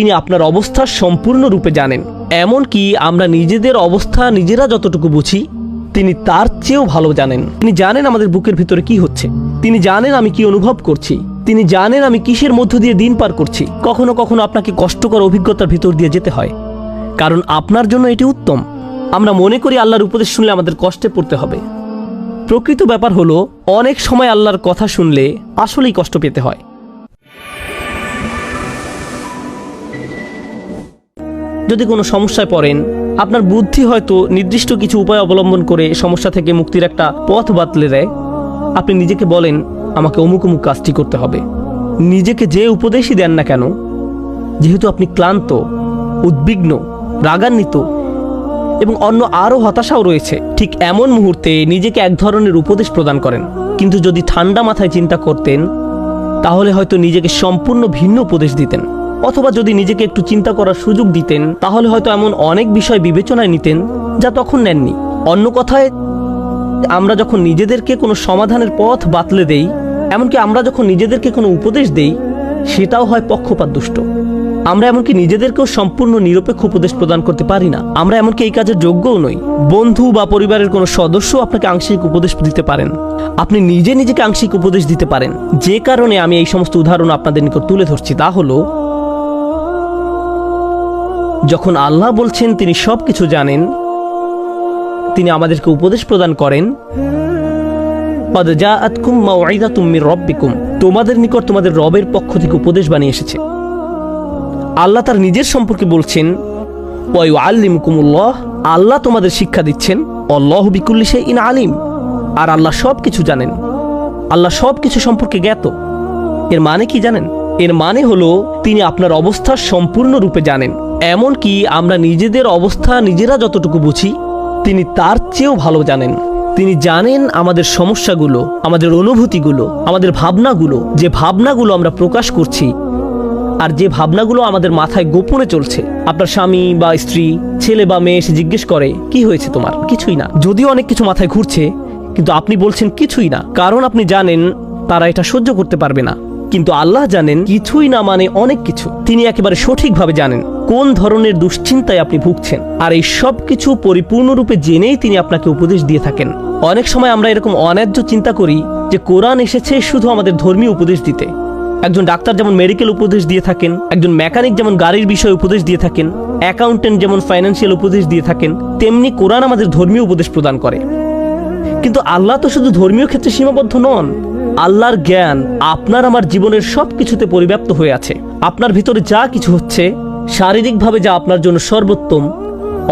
তিনি আপনার অবস্থা সম্পূর্ণরূপে জানেন। এমনকি আমরা নিজেদের অবস্থা নিজেরা যতটুকু বুঝি তিনি তার চেয়েও ভালো জানেন। তিনি জানেন আমাদের বুকের ভিতরে কি হচ্ছে, তিনি জানেন আমি কি অনুভব করছি, তিনি জানেন আমি কিসের মধ্য দিয়ে দিন পার করছি। কখনো কখনো আপনাকে কষ্টকর অভিজ্ঞতার ভিতর দিয়ে যেতে হয়, কারণ আপনার জন্য এটি উত্তম। আমরা মনে করি আল্লাহর উপদেশ শুনলে আমাদের কষ্টে পড়তে হবে। প্রকৃত ব্যাপার হলো অনেক সময় আল্লাহর কথা শুনলে আসলেই কষ্ট পেতে হয়। যদি কোনো সমস্যায় পড়েন, আপনার বুদ্ধি হয়তো নির্দিষ্ট কিছু উপায় অবলম্বন করে সমস্যা থেকে মুক্তির একটা পথ বাতলে দেয়। আপনি নিজেকে বলেন আমাকে অমুক অমুক কাজটি করতে হবে। নিজেকে যে উপদেশই দেন না কেন, যেহেতু আপনি ক্লান্ত, উদ্বিগ্ন, রাগান্বিত এবং অন্য আরও হতাশাও রয়েছে, ঠিক এমন মুহূর্তে নিজেকে এক ধরনের উপদেশ প্রদান করেন। কিন্তু যদি ঠান্ডা মাথায় চিন্তা করতেন তাহলে হয়তো নিজেকে সম্পূর্ণ ভিন্ন উপদেশ দিতেন, অথবা যদি নিজেকে একটু চিন্তা করার সুযোগ দিতেন তাহলে হয়তো এমন অনেক বিষয় বিবেচনায় নিতেন যা তখন নেননি। অন্য কথায়, আমরা যখন নিজেদেরকে কোনো সমাধানের পথ বাতলে দেই, এমনকি আমরা যখন নিজেদেরকে কোনো উপদেশ দেই, সেটাও হয় পক্ষপাতদুষ্ট। আমরা এমনকি নিজেদেরকেও সম্পূর্ণ নিরপেক্ষ উপদেশ প্রদান করতে পারি না। আমরা এমনকি এই কাজের যোগ্যও নই। বন্ধু বা পরিবারের কোনো সদস্য আপনাকে আংশিক উপদেশ দিতে পারেন, আপনি নিজে নিজেকে আংশিক উপদেশ দিতে পারেন। যে কারণে আমি এই সমস্ত উদাহরণ আপনাদের নিকট তুলে ধরছি তা হলো, যখন আল্লাহ বলছেন তিনি সব কিছু জানেন, তিনি আমাদেরকে উপদেশ প্রদান করেন, ক্বাদ জাআতকুম মাউইযাতুম মির রাব্বিকুম, তোমাদের নিকট তোমাদের রবের পক্ষ থেকে উপদেশ বানিয়ে এসেছে। আল্লাহ তার নিজের সম্পর্কে বলছেন ওয়া ইউআল্লিমুকুমুল্লাহ, আল্লাহ তোমাদের শিক্ষা দিচ্ছেন, আল্লাহু বিকুল্লি শাইইন আলিম, আর আল্লাহ সব কিছু জানেন, আল্লাহ সব কিছু সম্পর্কে জ্ঞাত। এর মানে কি জানেন? এর মানে হলো তিনি আপনার অবস্থা সম্পূর্ণরূপে জানেন। এমনকি আমরা নিজেদের অবস্থা নিজেরা যতটুকু বুঝি তিনি তার চেয়েও ভালো জানেন। তিনি জানেন আমাদের সমস্যাগুলো, আমাদের অনুভূতিগুলো, আমাদের ভাবনাগুলো, যে ভাবনাগুলো আমরা প্রকাশ করছি আর যে ভাবনাগুলো আমাদের মাথায় গোপনে চলছে। আপনার স্বামী বা স্ত্রী, ছেলে বা মেয়ে এসে জিজ্ঞেস করে কি হয়েছে তোমার? কিছুই না। যদিও অনেক কিছু মাথায় ঘুরছে, কিন্তু আপনি বলছেন কিছুই না, কারণ আপনি জানেন তারা এটা সহ্য করতে পারবে না। কিন্তু আল্লাহ জানেন কিছুই না মানে অনেক কিছু। তিনি একেবারে সঠিকভাবে জানেন কোন ধরনের দুশ্চিন্তায় আপনি ভুগছেন, আর এই সব কিছু পরিপূর্ণরূপে জেনেই তিনি আপনাকে উপদেশ দিয়ে থাকেন। অনেক সময় আমরা এরকম অন্যায্য চিন্তা করি যে কোরআন এসেছে শুধু আমাদের ধর্মীয় উপদেশ দিতে। একজন ডাক্তার যেমন মেডিকেল উপদেশ দিয়ে থাকেন, একজন মেকানিক যেমন গাড়ির বিষয়ে উপদেশ দিয়ে থাকেন, অ্যাকাউন্টেন্ট যেমন ফাইন্যান্সিয়াল উপদেশ দিয়ে থাকেন, তেমনি কোরআন আমাদের ধর্মীয় উপদেশ প্রদান করে। কিন্তু আল্লাহ তো শুধু ধর্মীয় ক্ষেত্রে সীমাবদ্ধ নন। আল্লাহর জ্ঞান আপনার আমার জীবনের সব কিছুতে পরিব্যাপ্ত হয়ে আছে। আপনার ভিতরে যা কিছু হচ্ছে, শারীরিকভাবে যা আপনার জন্য সর্বোত্তম,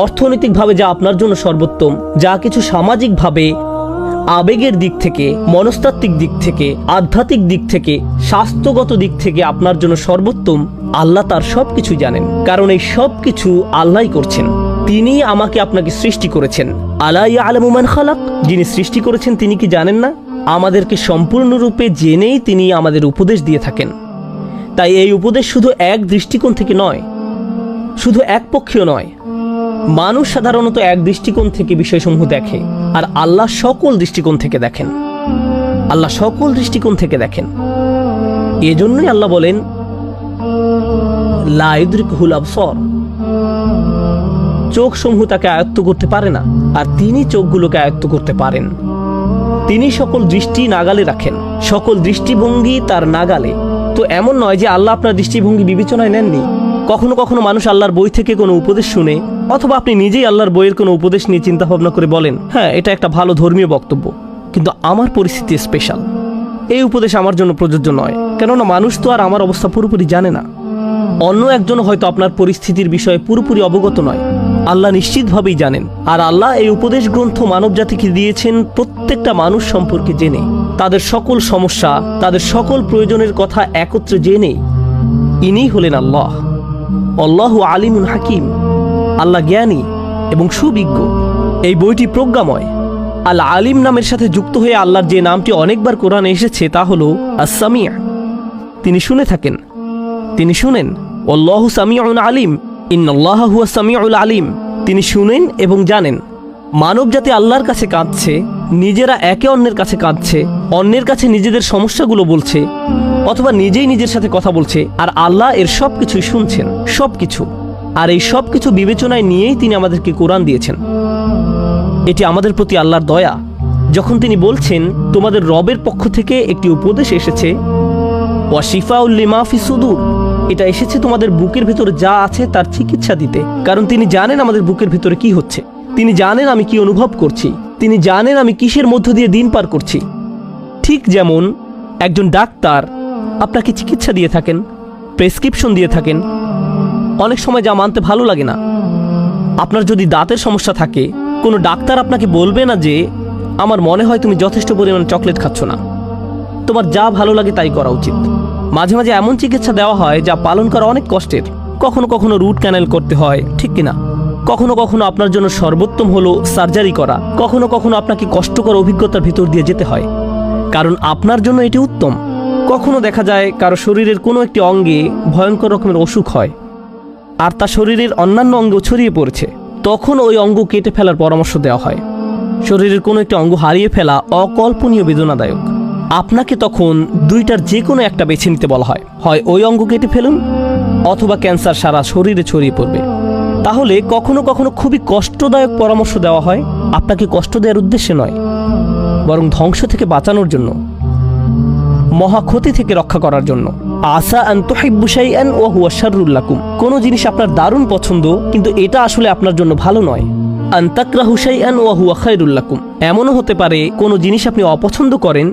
অর্থনৈতিকভাবে যা আপনার জন্য সর্বোত্তম, যা কিছু সামাজিকভাবে, আবেগের দিক থেকে, মনস্তাত্ত্বিক দিক থেকে, আধ্যাত্মিক দিক থেকে, স্বাস্থ্যগত দিক থেকে আপনার জন্য সর্বোত্তম, আল্লাহ তার সব কিছুই জানেন। কারণ এই সব কিছু আল্লাহই করছেন। তিনি আমাকে আপনাকে সৃষ্টি করেছেন। আলা ইয়ালামু মান খালাক, যিনি সৃষ্টি করেছেন তিনি কি জানেন না? আমাদেরকে সম্পূর্ণরূপে জেনেই তিনি আমাদের উপদেশ দিয়ে থাকেন। তাই এই উপদেশ শুধু এক দৃষ্টিকোণ থেকে নয়, শুধু একপক্ষীয় নয়। মানুষ সাধারণত এক দৃষ্টিকোণ থেকে বিষয়সমূহ দেখে, আর আল্লাহ সকল দৃষ্টিকোণ থেকে দেখেন। আল্লাহ সকল দৃষ্টিকোণ থেকে দেখেন। এজন্যই আল্লাহ বলেন লা ইউদরিকুহুল আবসার, চোখসমূহ তাকে আয়ত্ত করতে পারে না, আর তিনি চোখগুলোকে আয়ত্ত করতে পারেন। তিনি সকল দৃষ্টি নাগালে রাখেন, সকল দৃষ্টিভঙ্গি তার নাগালে। তো এমন নয় যে আল্লাহ আপনার দৃষ্টিভঙ্গি বিবেচনায় নেননি। কখনো কখনো মানুষ আল্লাহর বই থেকে কোনো উপদেশ শুনে, অথবা আপনি নিজেই আল্লাহর বইয়ের কোনো উপদেশ নিয়ে চিন্তা ভাবনা করে বলেন হ্যাঁ এটা একটা ভালো ধর্মীয় বক্তব্য, কিন্তু আমার পরিস্থিতি স্পেশাল, এই উপদেশ আমার জন্য প্রযোজ্য নয়। কেননা মানুষ তো আর আমার অবস্থা পুরোপুরি জানে না। অন্য একজন হয়তো আপনার পরিস্থিতির বিষয়ে পুরোপুরি অবগত নয়, আল্লাহ নিশ্চিতভাবেই জানেন। আর আল্লাহ এই উপদেশ গ্রন্থ মানব জাতিকে দিয়েছেন প্রত্যেকটা মানুষ সম্পর্কে জেনে, তাদের সকল সমস্যা, তাদের সকল প্রয়োজনের কথা একত্রে জেনে। ইনি হলেন আল্লাহ। আল্লাহু আলিমুন হাকিম, আল্লাহ জ্ঞানী এবং সুবিজ্ঞ। এই বইটি প্রজ্ঞাময়। আল আলিম নামের সাথে যুক্ত হয়ে আল্লাহর যে নামটি অনেকবার কোরআনে এসেছে তা হলো আস-সামি'। তিনি শুনে থাকেন, তিনি শুনেন। আল্লাহু সামিউন আলিম, ইন্নাল্লাহ হুয়াস সামিউল আলিম। তিনি শুনেন এবং জানেন। মানব জাতি আল্লাহর কাছে কাঁদছে, নিজেরা একে অন্যের কাছে কাঁদছে, অন্যের কাছে নিজেদের সমস্যাগুলো বলছে, অথবা নিজেই নিজের সাথে কথা বলছে, আর আল্লাহ এর সব কিছুই শুনছেন, সব কিছু। আর এই সব কিছু বিবেচনায় নিয়েই তিনি আমাদেরকে কোরআন দিয়েছেন। এটি আমাদের প্রতি আল্লাহর দয়া, যখন তিনি বলছেন তোমাদের রবের পক্ষ থেকে একটি উপদেশ এসেছে, ওয়াশিফাউল লিমা ফি সুদূর, এটা এসেছে তোমাদের বুকের ভিতরে যা আছে তার চিকিৎসা দিতে। কারণ তিনি জানেন আমাদের বুকের ভিতরে কি হচ্ছে, তিনি জানেন আমি কি অনুভব করছি, তিনি জানেন আমি কিসের মধ্য দিয়ে দিন পার করছি। ঠিক যেমন একজন ডাক্তার আপনাকে চিকিৎসা দিয়ে থাকেন, প্রেসক্রিপশন দিয়ে থাকেন, অনেক সময় যা মানতে ভালো লাগে না। আপনার যদি দাঁতের সমস্যা থাকে, কোনো ডাক্তার আপনাকে বলবে না যে আমার মনে হয় তুমি যথেষ্ট পরিমাণে চকলেট খাচ্ছ না, তোমার যা ভালো লাগে তাই করা উচিত। মাঝে মাঝে এমন চিকিৎসা দেওয়া হয় যা পালন করা অনেক কষ্টের, কখনো কখনো রুট ক্যানেল করতে হয়, ঠিক কিনা? কখনো কখনো আপনার জন্য সর্বোত্তম হলো সার্জারি করা, কখনো কখনো আপনাকে কষ্টকর অভিজ্ঞতার ভিতর দিয়ে যেতে হয়, কারণ আপনার জন্য এটি উত্তম। কখনো দেখা যায় কারো শরীরের কোনো একটি অঙ্গে ভয়ঙ্কর রকমের অসুখ হয়, আর তা শরীরের অন্যান্য অঙ্গেও ছড়িয়ে পড়েছে, তখন ওই অঙ্গ কেটে ফেলার পরামর্শ দেওয়া হয়। শরীরের কোনো একটি অঙ্গ হারিয়ে ফেলা অকল্পনীয় বেদনাদায়ক। আপনাকে তখন দুইটার যে কোনো একটা বেছে নিতে বলা হয়, হয় ওই অঙ্গ কেটে ফেলুন, অথবা ক্যান্সার সারা শরীরে ছড়িয়ে পড়বে। তাহলে কখনো কখনো খুবই কষ্টদায়ক পরামর্শ দেওয়া হয়, আপনাকে কষ্ট দেওয়ার উদ্দেশ্যে নয়, বরং ধ্বংস থেকে বাঁচানোর জন্য, মহা ক্ষতি থেকে রক্ষা করার জন্য। আসা আন তুহিব্বু শাইআন ওয়া হুয়া শাররুল লাকুম, কোনো জিনিস আপনার দারুণ পছন্দ কিন্তু এটা আসলে আপনার জন্য ভালো নয়। আন তাকরাহু শাইআন ওয়া হুয়া খায়রুল লাকুম, এমনও হতে পারে কোনো জিনিস আপনি অপছন্দ করেন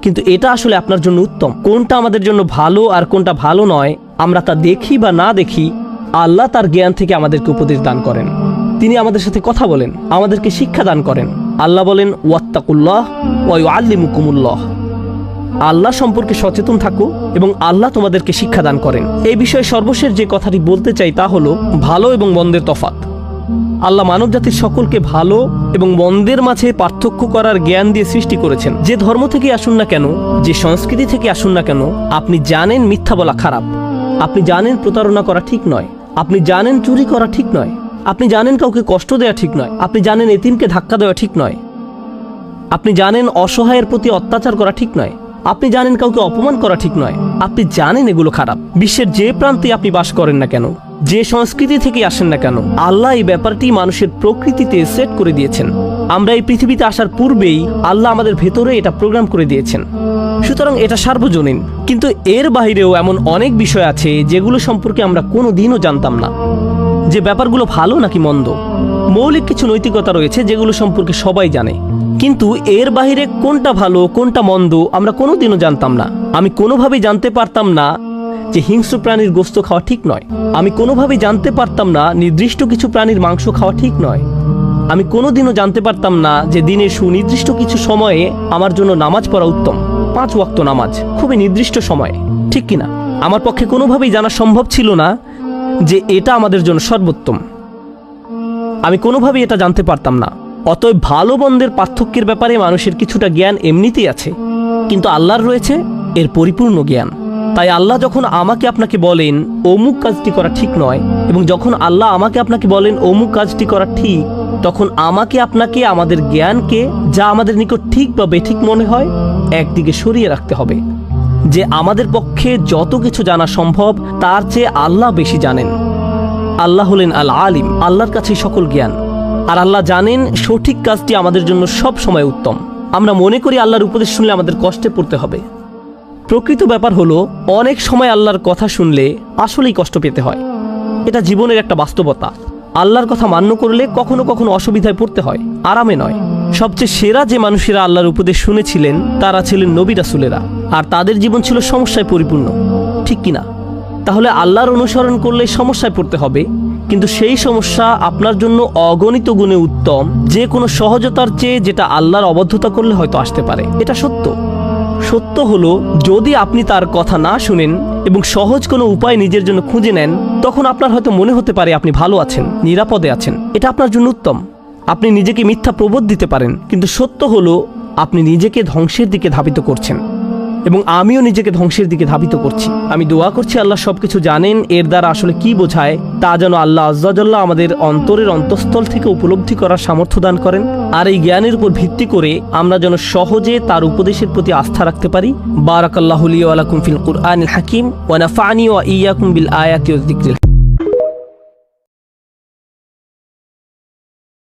কিন্তু এটা আসলে আপনার জন্য উত্তম। কোনটা আমাদের জন্য ভালো আর কোনটা ভালো নয়, আমরা তা দেখি বা না দেখি, আল্লাহ তার জ্ঞান থেকে আমাদেরকে উপদেশ দান করেন। তিনি আমাদের সাথে কথা বলেন, আমাদেরকে শিক্ষা দান করেন। আল্লাহ বলেন ওয়াত্তাকুল্লাহ ওয়া ইউআল্লিমুকুমুল্লাহ, আল্লাহ সম্পর্কে সচেতন থাকো এবং আল্লাহ তোমাদেরকে শিক্ষা দান করেন। এই বিষয়ে সর্বশেষ যে কথাটি বলতে চাই তা হলো ভালো এবং মন্দের তফাৎ। আল্লাহ মানবজাতির সকলকে ভালো এবং মন্দের মাঝে পার্থক্য করার জ্ঞান দিয়ে সৃষ্টি করেছেন। যে ধর্ম থেকে আসুন না কেন, যে সংস্কৃতি থেকে আসুন না কেন, আপনি জানেন মিথ্যা বলা খারাপ, আপনি জানেন প্রতারণা করা ঠিক নয়, আপনি জানেন চুরি করা ঠিক নয়, আপনি জানেন কাউকে কষ্ট দেওয়া ঠিক নয়, আপনি জানেন এতিমকে ধাক্কা দেওয়া ঠিক নয়, আপনি জানেন অসহায়ের প্রতি অত্যাচার করা ঠিক নয়, আপনি জানেন কাউকে অপমান করা ঠিক নয়, আপনি জানেন এগুলো খারাপ। বিশ্বের যে প্রান্তে আপনি বাস করেন না কেন, যে সংস্কৃতি থেকে আসেন না কেন, আল্লাহ এই ব্যাপারটি মানুষের প্রকৃতিতে সেট করে দিয়েছেন। আমরা এই পৃথিবীতে আসার পূর্বেই আল্লাহ আমাদের ভেতরে এটা প্রোগ্রাম করে দিয়েছেন। সুতরাং এটা সার্বজনীন। কিন্তু এর বাইরেও এমন অনেক বিষয় আছে যেগুলো সম্পর্কে আমরা কোনো দিনও জানতাম না, যে ব্যাপারগুলো ভালো নাকি মন্দ। মৌলিক কিছু নৈতিকতা রয়েছে যেগুলো সম্পর্কে সবাই জানে, কিন্তু এর বাইরে কোনটা ভালো কোনটা মন্দ আমরা কোনোদিনও জানতাম না। আমি কোনোভাবেই জানতে পারতাম না যে হিংস্র প্রাণীর গোশত খাওয়া ঠিক নয়। আমি কোনোভাবেই জানতে পারতাম না নির্দিষ্ট কিছু প্রাণীর মাংস খাওয়া ঠিক নয়। আমি কোনোদিনও জানতে পারতাম না যে দিনের সুনির্দিষ্ট কিছু সময়ে আমার জন্য নামাজ পড়া উত্তম, 5 ওয়াক্ত নামাজ, খুবই নির্দিষ্ট সময়ে, ঠিক কিনা? আমার পক্ষে কোনোভাবেই জানা সম্ভব ছিল না যে এটা আমাদের জন্য সর্বোত্তম। আমি কোনোভাবেই এটা জানতে পারতাম না। অতএব ভালো মন্দের পার্থক্যের ব্যাপারে মানুষের কিছুটা জ্ঞান এমনিতেই আছে, কিন্তু আল্লাহর রয়েছে এর পরিপূর্ণ জ্ঞান। তাই আল্লাহ যখন আমাকে আপনাকে বলেন অমুক কাজটি করা ঠিক নয়, এবং যখন আল্লাহ আমাকে আপনাকে বলেন অমুক কাজটি করা ঠিক, তখন আমাকে আপনাকে আমাদের জ্ঞানকে, যা আমাদের নিকট ঠিক বা বেঠিক মনে হয়, একদিকে সরিয়ে রাখতে হবে। যে আমাদের পক্ষে যত কিছু জানা সম্ভব তার চেয়ে আল্লাহ বেশি জানেন। আল্লাহ হলেন আল আলিম, আল্লাহর কাছেই সকল জ্ঞান। আর আল্লাহ জানেন সঠিক কাজটি আমাদের জন্য সব সময় উত্তম। আমরা মনে করি আল্লাহর উপদেশ শুনলে আমাদের কষ্টে পড়তে হবে। প্রকৃত ব্যাপার হলো অনেক সময় আল্লাহর কথা শুনলে আসলেই কষ্ট পেতে হয়। এটা জীবনের একটা বাস্তবতা। আল্লাহর কথা মান্য করলে কখনো কখনো অসুবিধায় পড়তে হয়, আরামে নয়। সবচেয়ে সেরা যে মানুষেরা আল্লাহর উপদেশ শুনেছিলেন তারা ছিলেন নবী রাসূলেরা, আর তাদের জীবন ছিল সমস্যায় পরিপূর্ণ, ঠিক কিনা? তাহলে আল্লাহর অনুসরণ করলে সমস্যায় পড়তে হবে, কিন্তু সেই সমস্যা আপনার জন্য অগণিত গুণে উত্তম যে কোনো সহজতার চেয়ে, যেটা আল্লাহর অবদ্ধতা করলে হয়তো আসতে পারে। এটা সত্য। সত্য হলো যদি আপনি তার কথা না শুনেন এবং সহজ কোনো উপায় নিজের জন্য খুঁজে নেন, তখন আপনার হয়তো মনে হতে পারে আপনি ভালো আছেন, নিরাপদে আছেন, এটা আপনার জন্য উত্তম। আপনি নিজেকে মিথ্যা প্রবোধ দিতে পারেন, কিন্তু সত্য হলো আপনি নিজেকে ধ্বংসের দিকে ধাবিত করছেন। এবং আমিও নিজেকে ধ্বংসের দিকে ধাবিত করছি। আমি দোয়া করছি আল্লাহ সবকিছু জানেন, এর দ্বারা আসলে কি বোঝায় তা যেন আল্লাহ আজ্জা ওয়াজাল্লাহ আমাদের অন্তরের অন্তঃস্থল থেকে উপলব্ধি করার সামর্থ্য দান করেন। আর এই জ্ঞানের উপর ভিত্তি করে আমরা যেন সহজে তার উপদেশের প্রতি আস্থা রাখতে পারি। বারাকাল্লাহু লি ওয়া লাকুম ফিল কুরআনিল হাকিম ওয়া নাফা'নি ওয়া ইয়্যাকুম বিল আয়াতি ওয়াজ যিকরিল